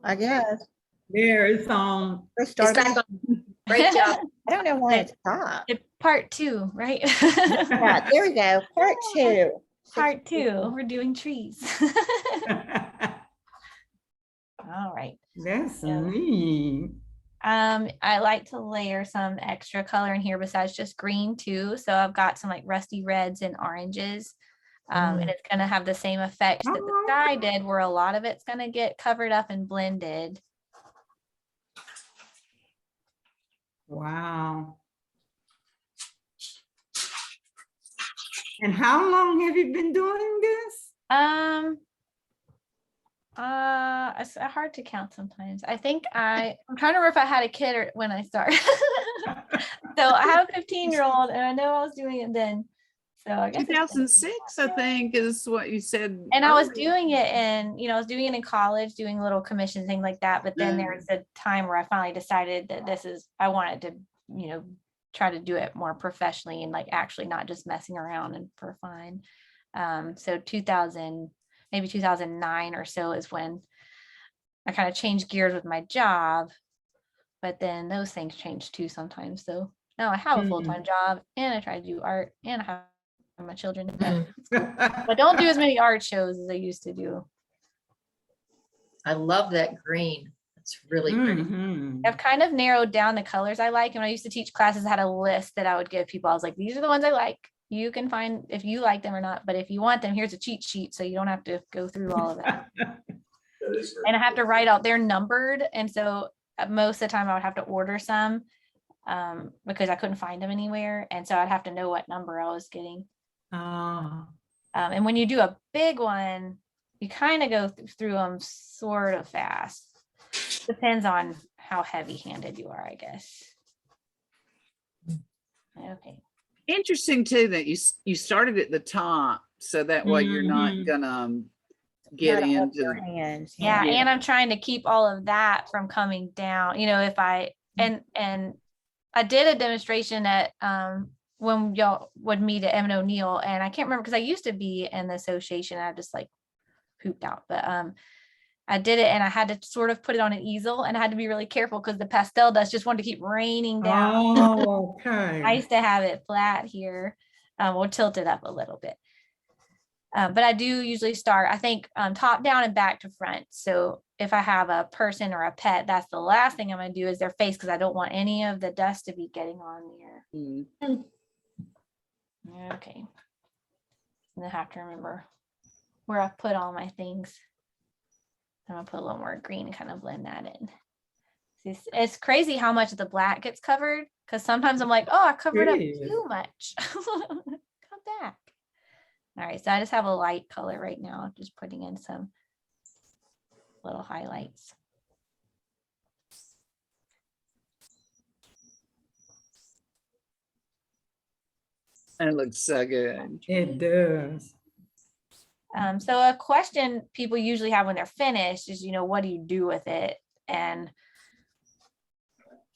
I guess. There, it's We're It's starting. back on. Great job. I don't know why it's stopped. Part 2, right? Yeah, there we go. Part 2. Part 2. We're doing trees. All right. That's neat. I like to layer some extra color in here besides just green too. So I've got some like rusty reds and oranges. And it's going to have the same effect that the sky did, where a lot of it's going to get covered up and blended. Wow. And how long have you been doing this? It's hard to count sometimes. I think I'm trying to remember if I had a kid or when I started. So I have a 15-year-old and I know I was doing it then. So I guess 2006, I think, is what you said. And I was doing it I was doing it in college, doing little commissions, things like that. But then there was a time where I finally decided that I wanted to, try to do it more professionally and like actually not just messing around and for fun. So maybe 2009 or so is when I kind of changed gears with my job, but then those things change too sometimes. So now I have a full-time job and I try to do art and I have my children. But don't do as many art shows as I used to do. I love that green. It's really pretty. I've kind of narrowed down the colors I like. And when I used to teach classes, I had a list that I would give people. I was like, these are the ones I like. You can find if you like them or not, but if you want them, here's a cheat sheet so you don't have to go through all of that. And I have to write out, they're numbered. And so most of the time I would have to order some because I couldn't find them anywhere. And so I'd have to know what number I was getting. And when you do a big one, you kind of go through them sort of fast. Depends on how heavy-handed you are, I guess. Okay. Interesting too that you started at the top, so that way you're not gonna get Not all into your hands. Yeah, and I'm trying to keep all of that from coming down. If I and I did a demonstration at when y'all would meet at M and O'Neill, and I can't remember because I used to be in the association. I just like pooped out, but I did it and I had to sort of put it on an easel and I had to be really careful because the pastel dust just wanted to keep raining down. Oh, okay. I used to have it flat here. We'll tilt it up a little bit. But I do usually start, I think, top down and back to front. So if I have a person or a pet, that's the last thing I'm going to do is their face because I don't want any of the dust to be getting on there. Okay. And I have to remember where I put all my things. I'm gonna put a little more green and kind of blend that in. It's crazy how much of the black gets covered because sometimes I'm like, oh, I covered up too much. Come back. All right, so I just have a light color right now, just putting in some little highlights. It looks so good. It does. So a question people usually have when they're finished is, what do you do with it? And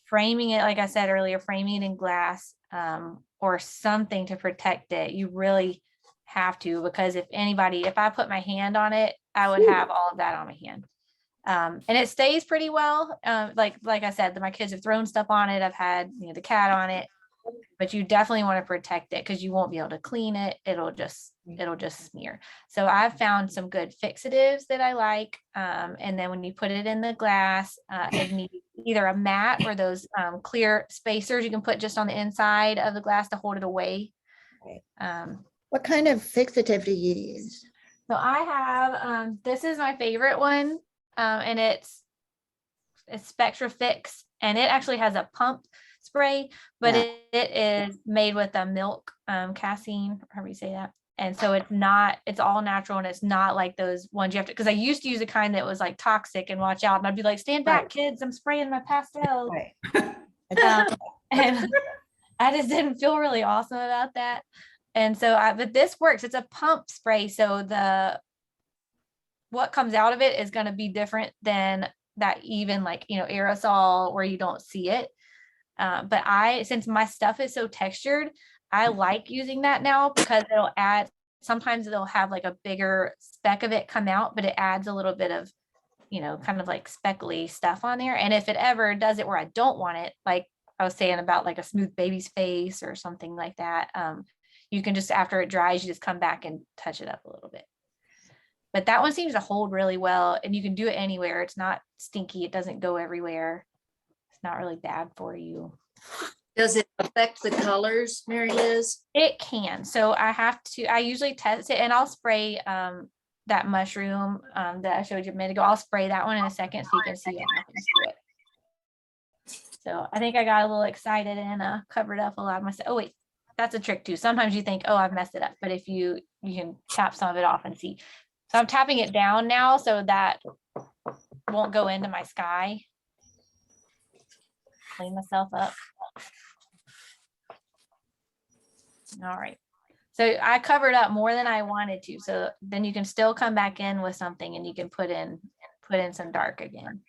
framing it, like I said earlier, framing it in glass or something to protect it. You really have to, because if I put my hand on it, I would have all of that on my hand. And it stays pretty well. Like I said, my kids have thrown stuff on it. I've had the cat on it. But you definitely want to protect it because you won't be able to clean it. It'll just smear. So I've found some good fixatives that I like. And then when you put it in the glass, it needs either a mat or those clear spacers you can put just on the inside of the glass to hold it away. What kind of fixative do you use? So I have, this is my favorite one. And it's Spectra Fix, and it actually has a pump spray, but it is made with a milk casein, however you say that. And so it's all natural, and it's not like those ones you have to, because I used to use a kind that was like toxic and watch out, and I'd be like, stand back, kids, I'm spraying my pastels. And I just didn't feel really awesome about that. And so but this works. It's a pump spray, so what comes out of it is going to be different than that, even like aerosol where you don't see it. But since my stuff is so textured, I like using that now because sometimes it'll have like a bigger speck of it come out, but it adds a little bit of kind of like speckly stuff on there. And if it ever does it where I don't want it, like I was saying about like a smooth baby's face or something like that, you can just, after it dries, you just come back and touch it up a little bit. But that one seems to hold really well, and you can do it anywhere. It's not stinky. It doesn't go everywhere. It's not really bad for you. Does it affect the colors, Mary Liz? It can. So I usually test it, and I'll spray that mushroom that I showed you a minute ago. I'll spray that one in a second so you can see what happens to it. So I think I got a little excited and covered up a lot of my stuff. Oh wait, that's a trick too. Sometimes you think, oh, I've messed it up, but if you can tap some of it off and see. So I'm tapping it down now so that won't go into my sky. Clean myself up. All right. So I covered up more than I wanted to. So then you can still come back in with something and you can put in some dark again.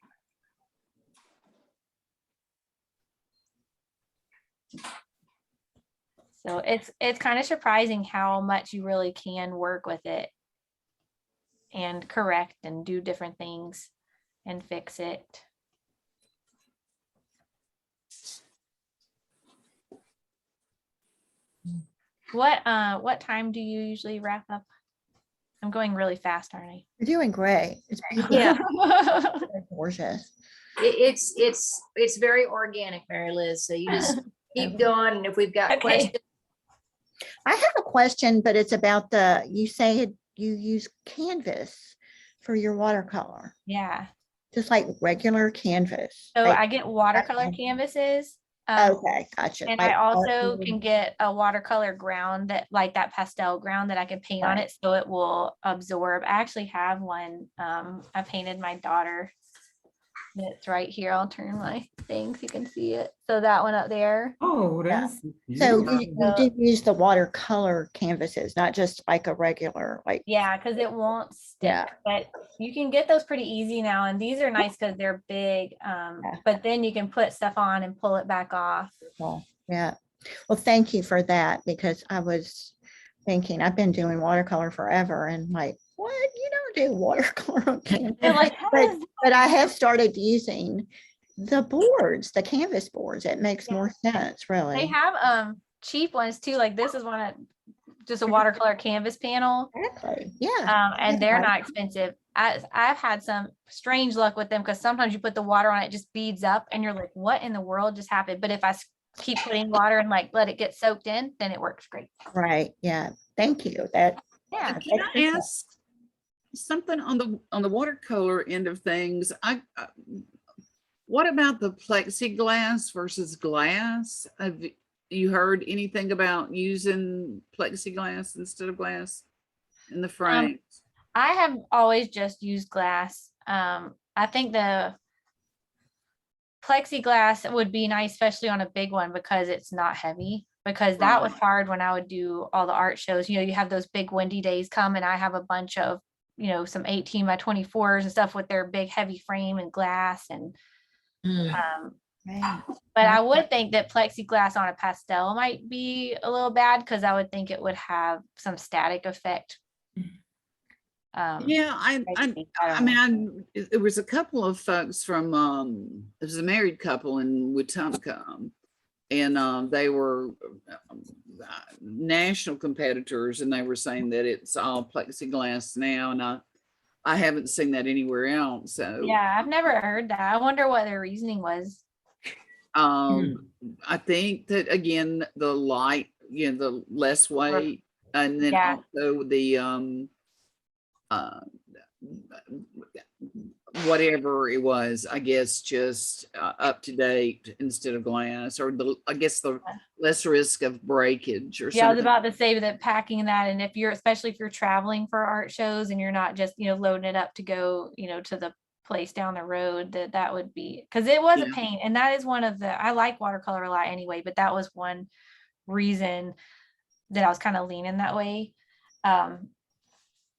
So it's kind of surprising how much you really can work with it and correct and do different things and fix it. What time do you usually wrap up? I'm going really fast, aren't I? You're doing great. It's beautiful. Yeah. Gorgeous. It's very organic, Mary Liz. So you just keep going. And if we've got Okay. questions, I have a question, but it's about you say you use canvas for your watercolor, Yeah. just like regular canvas. So Like- I get watercolor canvases. Okay, gotcha. And Like I also art- can get a watercolor ground that, like that pastel ground that I can paint on Right. it so it will absorb. I actually have one. I painted my daughter. It's right here. I'll turn my thing so you can see it. So that one up there. Oh, that's. So beautiful. you do use the watercolor canvases, not just like a regular, like, Yeah, because it won't stick. Yeah. But you can get those pretty easy now. And these are nice because they're big. But then you can put stuff on and pull it back off. well, yeah. Well, thank you for that, because I was thinking, I've been doing watercolor forever and like, what? You don't do watercolor on canvas. They're like, how But, does but I have started using the boards, the canvas boards. It makes more sense, they really. have cheap ones too? Like this is one just a watercolor canvas panel. Exactly, yeah. And they're Yeah. not expensive. I've had some strange luck with them because sometimes you put the water on, it just beads up and you're like, what in the world just happened? But if I keep putting water and like let it get soaked in, then it works great. Right, yeah. Thank you. That, Yeah. Can I ask something on the watercolor end of things? What about the plexiglass versus glass? Have you heard anything about using plexiglass instead of glass in the frames? I have always just used glass. I think the plexiglass would be nice, especially on a big one because it's not heavy. Because that was hard when I would do all the art shows. You have those big windy days come, and I have a bunch of, some 18 by 24s and stuff with their big heavy frame and glass and right. but I would think that plexiglass on a pastel might be a little bad because I would think it would have some static effect. Yeah, I mean, there was a couple of folks from, it was a married couple in Wetumpka, and they were national competitors, and they were saying that it's all plexiglass now, and I haven't seen that anywhere else. So Yeah, I've never heard that. I wonder what their reasoning was. I think that again, the light, the less weight, and then Yeah. also the whatever it was, I guess, just up to date instead of glass, or I guess the less risk of breakage or Yeah, I was something. about to say that packing that, and especially if you're traveling for art shows and you're not just, loading it up to go, to the place down the road, that would be, because it was a Yeah. pain. And that is one of I like watercolor a lot anyway, but that was one reason that I was kind of leaning that way,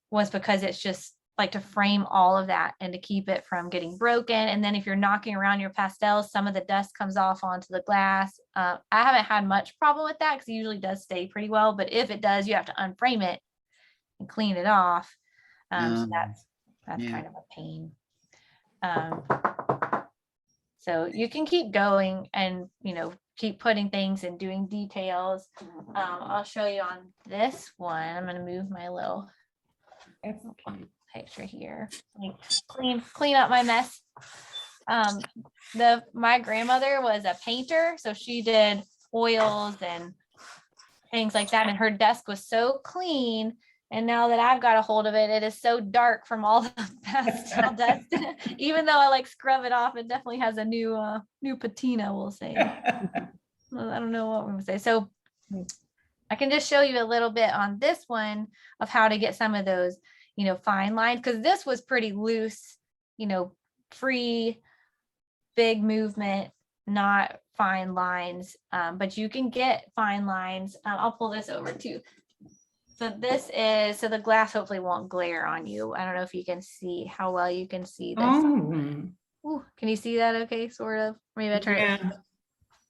was because it's just like to frame all of that and to keep it from getting broken. And then if you're knocking around your pastels, some of the dust comes off onto the glass. I haven't had much problem with that because it usually does stay pretty well, but if it does, you have to unframe it and clean it off. So that's yeah. kind of a pain. Um, so you can keep going and, keep putting things and doing details. I'll show you on this one. I'm going to move my little picture here. Like clean up my mess. My grandmother was a painter, so she did oils and things like that, and her desk was so clean. And now that I've got a hold of it, it is so dark from all the pastel dust. Even though I like scrub it off, it definitely has a new patina, we'll say. Well, I don't know what we're gonna say. So I can just show you a little bit on this one of how to get some of those, fine lines, because this was pretty loose, free, big movement, not fine lines, but you can get fine lines. I'll pull this over too. So the glass hopefully won't glare on you. I don't know if you can see how well you can see this. Oh, Ooh, can you see that okay, sort of? Maybe I turn it yeah.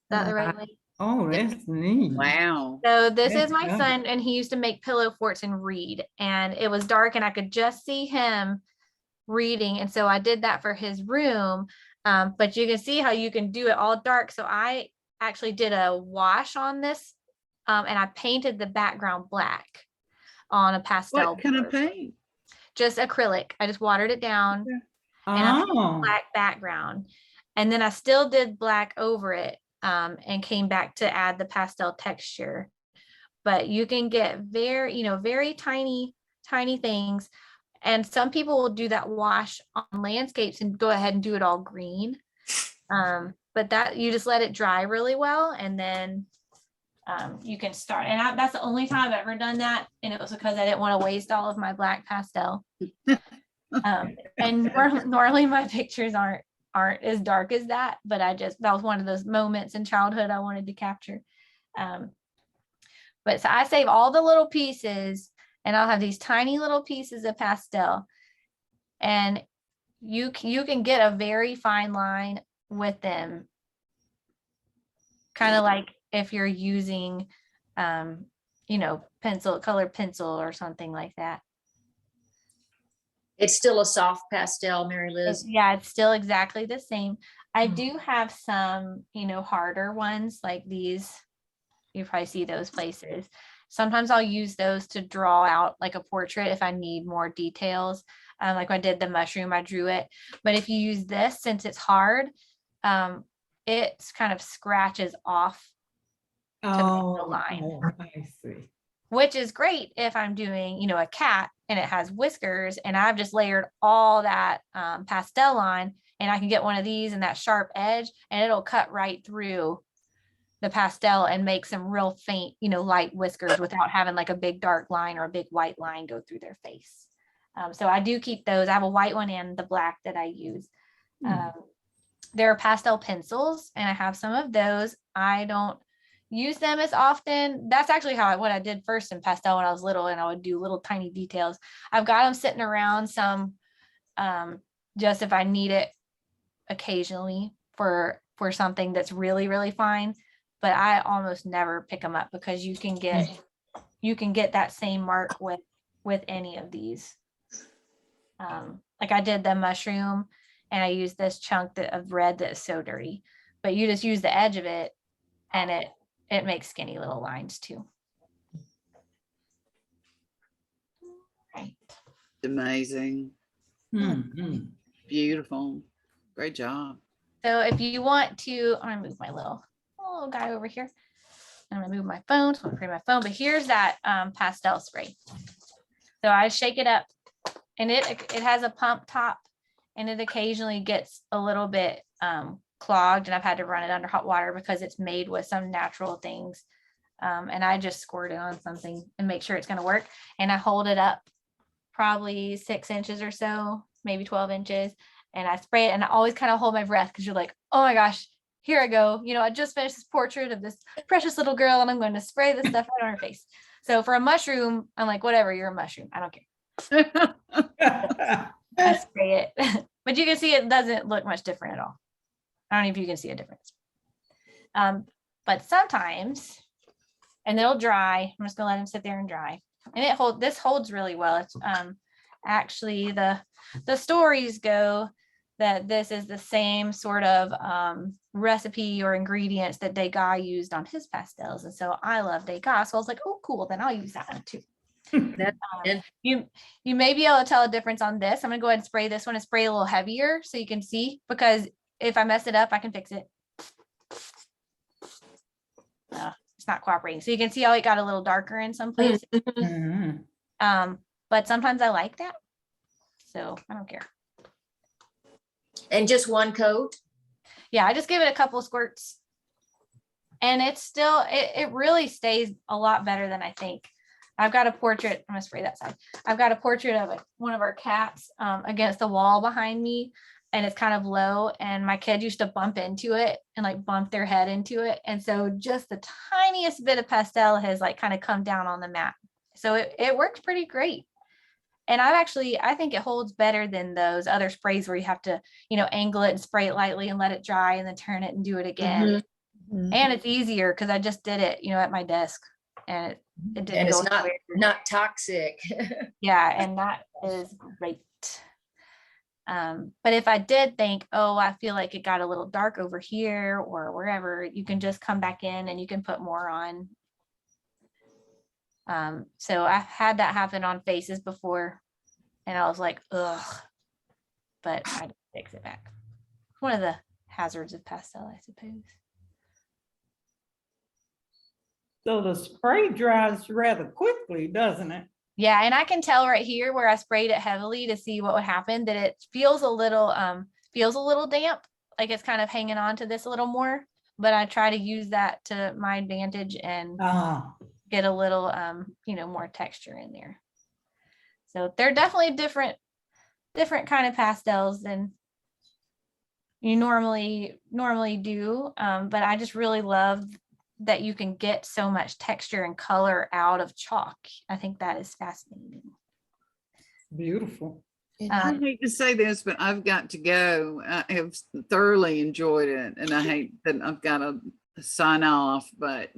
that the right way. Oh, that's neat. Wow. So this That's is my nice. son, and he used to make pillow forts and read, and it was dark and I could just see him reading. And so I did that for his room. But you can see how you can do it all dark. So I actually did a wash on this, and I painted the background black on a pastel What kind of board. paint? Just acrylic. I just watered it down and I put Oh, black background. And then I still did black over it, and came back to add the pastel texture. But you can get very tiny things. And some people will do that wash on landscapes and go ahead and do it all green. But that you just let it dry really well, and then you can start. And that's the only time I've ever done that. And it was because I didn't want to waste all of my black pastel. And normally my pictures aren't as dark as that, but that was one of those moments in childhood I wanted to capture. But so I save all the little pieces, and I'll have these tiny little pieces of pastel, and you can get a very fine line with them, kind of like if you're using colored pencil or something like that. It's still a soft pastel, Mary Liz. It's still exactly the same. I do have some, harder ones like these. You probably see those places. Sometimes I'll use those to draw out like a portrait if I need more details. Like when I did the mushroom, I drew it. But if you use this, since it's hard, it kind of scratches off to make the line. I see. Which is great if I'm doing, a cat and it has whiskers and I've just layered all that pastel on, and I can get one of these and that sharp edge, and it'll cut right through the pastel and make some real faint, light whiskers without having like a big dark line or a big white line go through their face. So I do keep those. I have a white one and the black that I use. There are pastel pencils, and I have some of those. I don't use them as often. That's actually what I did first in pastel when I was little, and I would do little tiny details. I've got them sitting around some, just if I need it occasionally for something that's really, really fine. But I almost never pick them up because you can get that same mark with any of these. Like I did the mushroom, and I used this chunk of red that is so dirty, but you just use the edge of it, and it makes skinny little lines too. Right. Amazing. Beautiful. Great job. So if you want to, I'm gonna move my little guy over here. I'm gonna move my phone, so I'm gonna bring my phone, but here's that pastel spray. So I shake it up, and it has a pump top, and it occasionally gets a little bit clogged, and I've had to run it under hot water because it's made with some natural things. And I just squirt it on something and make sure it's going to work. And I hold it up probably 6 inches or so, maybe 12 inches. And I spray it, and I always kind of hold my breath because you're like, oh my gosh, here I go. I just finished this portrait of this precious little girl, and I'm going to spray this stuff right on her face. So for a mushroom, I'm like, whatever, you're a mushroom. I don't care. I spray it. But you can see it doesn't look much different at all. I don't know if you can see a difference. But sometimes, and it'll dry. I'm just gonna let him sit there and dry. And this holds really well. It's actually the stories go that this is the same sort of recipe or ingredients that Degas used on his pastels. And so I love Degas. So I was like, oh, cool, then I'll use that one too. and You may be able to tell a difference on this. I'm gonna go ahead and spray this one and spray a little heavier so you can see, because if I mess it up, I can fix it. It's not cooperating. So you can see how it got a little darker in some places. Mhm. But sometimes I like that. So I don't care. and just one coat. Yeah, I just give it a couple of squirts. And it's still, it really stays a lot better than I think. I've got a portrait, I'm gonna spray that side. I've got a portrait of one of our cats against the wall behind me, and it's kind of low, and my kid used to bump into it and like bump their head into it. And so just the tiniest bit of pastel has like kind of come down on the mat. So it works pretty great. And I think it holds better than those other sprays where you have to, angle it and spray it lightly and let it dry and then turn it and do it again. Mhm. And it's easier because I just did it, at my desk, and it didn't And it's go not anywhere. not toxic. Yeah, and that is great. But if I did think, oh, I feel like it got a little dark over here or wherever, you can just come back in and you can put more on. So I've had that happen on faces before, and I was like, ugh, but I had to fix it back. One of the hazards of pastel, I suppose. So the spray dries rather quickly, doesn't it? Yeah, and I can tell right here where I sprayed it heavily to see what would happen, that it feels a little damp, like it's kind of hanging on to this a little more. But I try to use that to my advantage and get a little more texture in there. So they're definitely different kind of pastels than you normally do. But I just really love that you can get so much texture and color out of chalk. I think that is fascinating. Beautiful. I hate to say this, but I've got to go. I have thoroughly enjoyed it, and I hate that I've got to sign off, but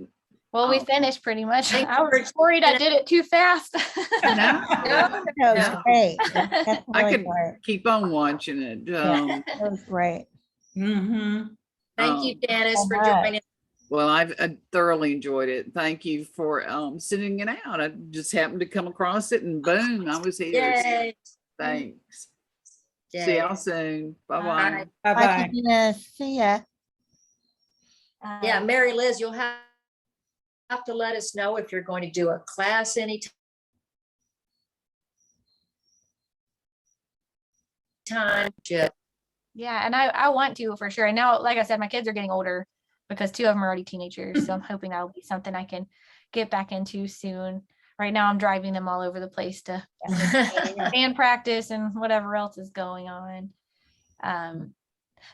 Well, we Oh. finished pretty much. Thank I you was for- worried I did it too fast. No. That was Yeah. great. That's I really could great. keep on watching it. Yeah. That was great. Mm-hmm. Thank you, Janice, so for much. joining. Well, I've thoroughly enjoed it. Thank you for sending it out. I just happened to come across it, and boom, I was here. So Yay. thanks. Yay. See y'all soon. Bye-bye. Bye. Bye, Bye-bye. Tina. See ya. Yeah, Mary Liz, you'll have to let us know if you're going to do a class anytime. Yeah, and I want to for sure. And now, like I said, my kids are getting older because 2 of them are already teenagers. So I'm hoping that'll be something I can get back into soon. Right now, I'm driving them all over the place to band practice and whatever else is going on.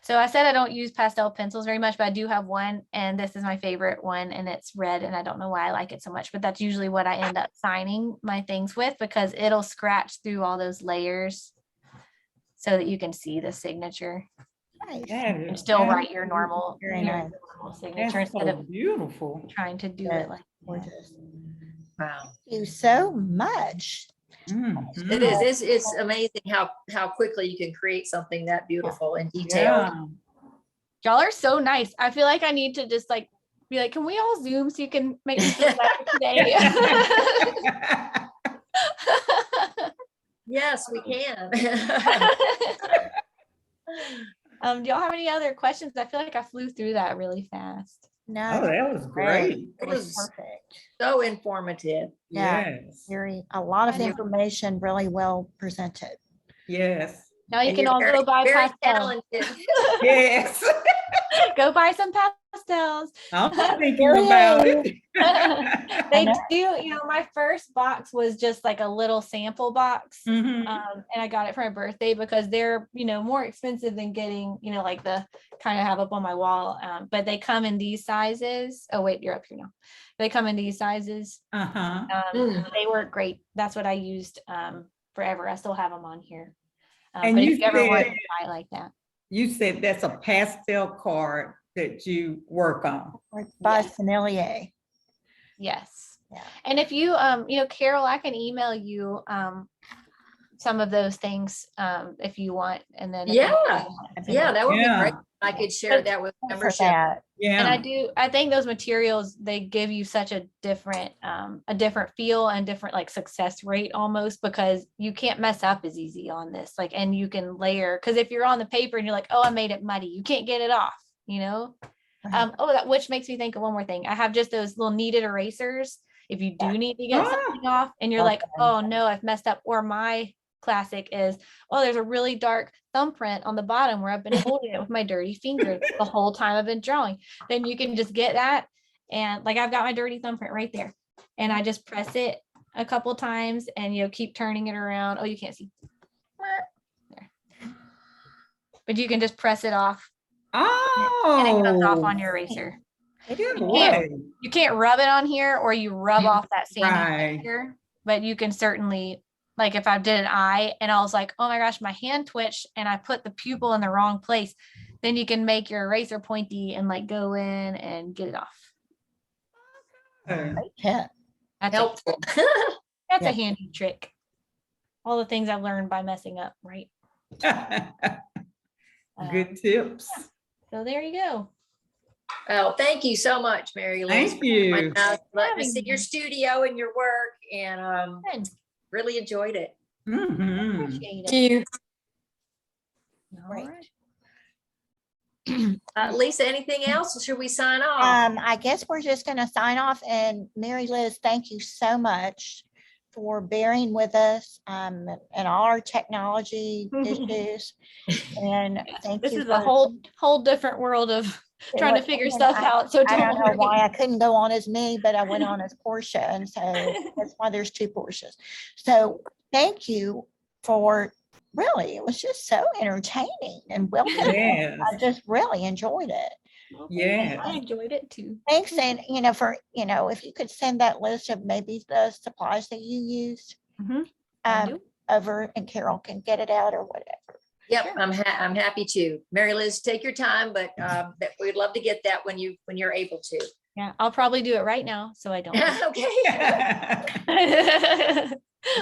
So I said I don't use pastel pencils very much, but I do have one, and this is my favorite one, and it's red, and I don't know why I like it so much, but that's usually what I end up signing my things with, because it'll scratch through all those layers so that you can see the signature Nice. and still write your normal, Very your nice. normal signature That's instead so of beautiful. trying to do Yeah. it like that. Gorgeous. Wow. Thank you so much. Mhm. It is. It's amazing how quickly you can create something that beautiful and detailed. Yeah. Y'all are so nice. I feel like I need to just like be like, can we all Zoom so you can make me feel better today? Yes, we can. Do y'all have any other questions? I feel like I flew through that really fast. No, Oh, that was great. It it was was perfect. so informative. Yeah. Yes. A lot of And you- information really well presented. Yes. Now you And can you're all go buy very pastels. talented. Yes. Go buy some pastels. I'm thinking There he about is. it. They know. do, my first box was just like a little sample box. Mhm. And I got it for my birthday because they're, more expensive than getting, like the kind of have up on my wall. But they come in these sizes. Oh, wait, you're up here now. They come in these sizes. Uh-huh. They work great. That's what I used forever. I still have them on here. And But you if you ever want to said- buy it like that. You said that's a pastel card that you work on. Or by Yeah. Sommelier. Yes. Yeah. And if you, Carol, I can email you some of those things if you want. And then Yeah, yeah, that would be Yeah. great. I could share that with For membership. that. And Yeah. I think those materials, they give you such a different feel and different like success rate almost, because you can't mess up as easy on this. Like, and you can layer, because if you're on the paper and you're like, oh, I made it muddy, you can't get it off, you know? Right. Which makes me think of one more thing. I have just those little kneaded erasers. If you do need to get Ah. something off and you're like, Okay. oh no, I've messed up. Or my classic is, oh, there's a really dark thumbprint on the bottom where I've been holding it with my dirty finger the whole time I've been drawing. Then you can just get that. And like, I've got my dirty thumbprint right there. And I just press it a couple times and keep turning it around. Oh, you can't see. There. But you can just press it off and it comes off Oh, on your eraser. good can't- way. You can't rub it on here, or you rub off that sandy Right. here, but you can certainly, like if I did an eye and I was like, oh my gosh, my hand twitched and I put the pupil in the wrong place, then you can make your eraser pointy and like go in and get it off. Great tip. That's Helpful. that's Yeah. a handy trick. All the things I've learned by messing up, right? Good tips. So there you go. Oh, thank you so much, Mary Liz. Thank you. Let me see your studio and your work, and Good. really enjoyed it. Mhm. Appreciate it. All Great. right. Lisa, anything else? Or should we sign off? I guess we're just gonna sign off, and Mary Liz, thank you so much for bearing with us and all our technology issues. And thank This you. is a whole different world of trying to figure stuff out. So I don't know don't why worry. I couldn't go on as me, but I went on as Portia, and so that's why there's two Portias. So thank you for, really, it was just so entertaining and well done. Yes. I just really enjoyed it. Well, Yes. I enjoyed it too. Thanks, and if you could send that list of maybe the supplies that you used Mhm. I do. over, and Carol can get it out or whatever. Yep, Sure. I'm happy to. Mary Liz, take your time, but that we'd love to get that when you're able to. Yeah, I'll probably do it right now, so I don't. Okay.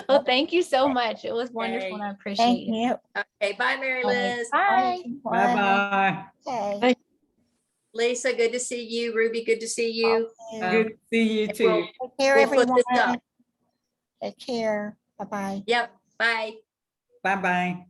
Well, thank you so much. It was wonderful and I Thank appreciate it. you. Okay, bye, Mary Liz. Bye. Bye-bye. Okay. Lisa, good to see you. Ruby, good to see you. Good to see you too. Take care, We'll put everyone. this up. Take care. Bye-bye. Yep, bye. Bye-bye.